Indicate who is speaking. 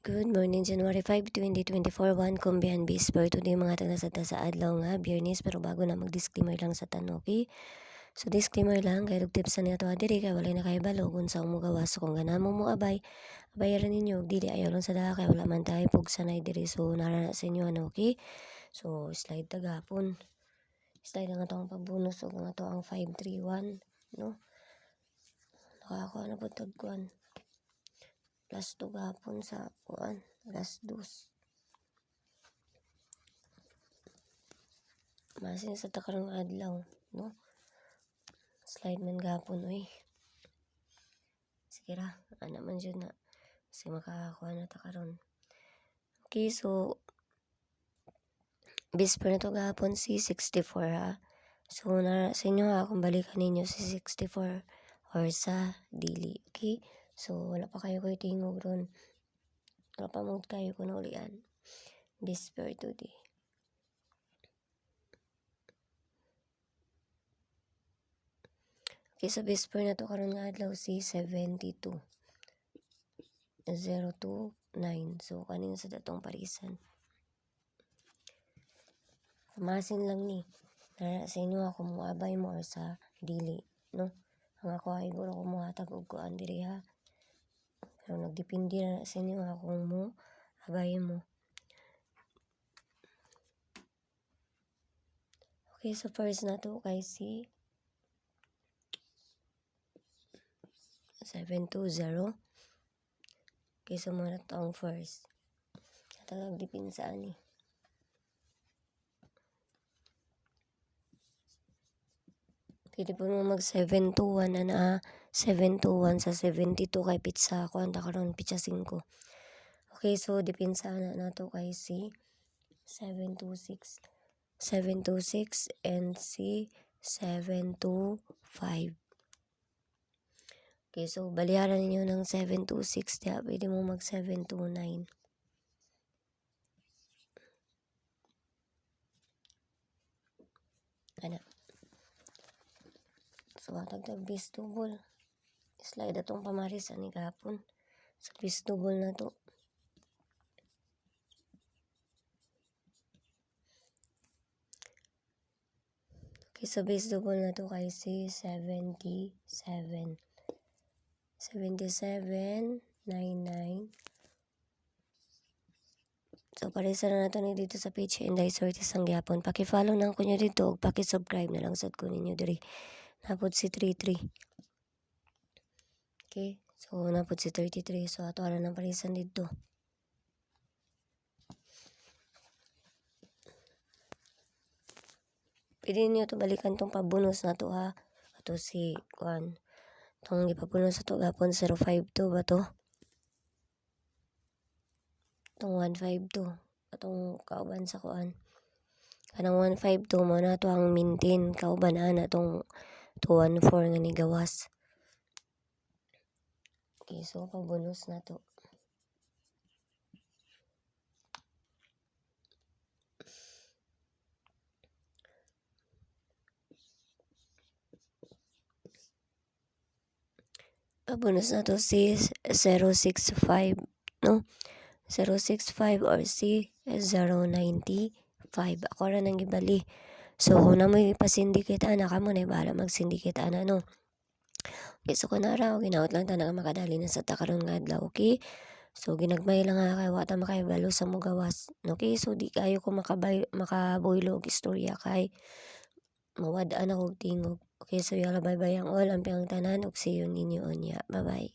Speaker 1: Good morning, January 5, 2024, 1 Kumbihan Bisper. Today mga tagnasata sa adlaw nga, Biyernes, pero bago na mag-disclaimer lang sa tanong, okay? So disclaimer lang, kaya tips na ito adiri, kaya walay na kayo balo, kung sa umugawas, kung ganamo mo abay, abayaran ninyo, dili ayaw lang sa daka, kaya wala man tayo, pugsanay diri, so narana sa inyo, ano, okay? So slide tagapon, slide nga ito ang pagbunus, o nga ito ang 531, no? Nakakuha na po tagkuhan. Plus 2 gapon sa kuan, plus 2. Masin sa takarong adlaw, no? Slide man gapon, uy. Sige ra, ana man dyan na. Kasi makakakuha na takaron. Okay, so, bisper na to gapon si 64, ha? So, sa inyo ha, kung balikan ninyo si 64 or sa dili, okay? So, wala pa kayo ko'y tingog ron. Wala pa mong kayo kung ulian. Bisper today. Okay, sa bisper na to karon nga adlaw si 72. 029. So, kanin sa datong parisan. Kamasin lang ni. Nara sa inyo ako mo abay mo or sa dili, no? Ang ako ay guro ko mo hatag og kuan diri ha. Pero nagdepende na sa inyo ako mo abay mo. Okay, so first na to kay si 720. Okay, so muna to ang first. Talagang dipinsaan ni. Pwede po mo mag 721 na 721 sa 72 kay pizza ko. Anta karon pizza 5. Okay, so dipinsaan na to kay si 726. 726 and si 725. Okay, so baliharan ninyo ng 726 diya. Pwede mo mag 729. Ano? So, tagtag vestibule. Slide atong pamaris ani gapon. Sa vestibule na to. Okay, sa vestibule na to kay si 77. 77, 99. So, parisa na nato ni dito sa page Inday Sortes ang gyapon. Paki-follow nang kunyo dito ug paki-subscribe na lang sad ko ninyo diri. Napod si 33. Okay, so napod si 33. So, ato ala nang parisan dito. Pwede niyo to balikan tong pabonus na to ha. Ato si kuan. Tong ipapunos sa to gapon 052 ba to? Tong 152. Atong kauban sa kuan. Kanang 152 mo na to ang maintain kauban na tong 214 nga ni gawas. Okay, so pabonus na to. Pabonus na to si 065, no? 065 or si 095. Ako rin ang gibali. So, kung na mo ipasindikit ana ka mo na bahala magsindikit ana, no? Okay, so kung naraw, ginaot lang ta nga makadali na sa takaron nga adlaw, okay? So, ginagmay lang nga kay wata makahibalo sa mugawas. Okay, so di kayo ko makaboylo og istorya kay mawad-an ako tingog. Okay, so yala bye-bye ang all, ang tanan, og see you ninyo onya. Bye-bye.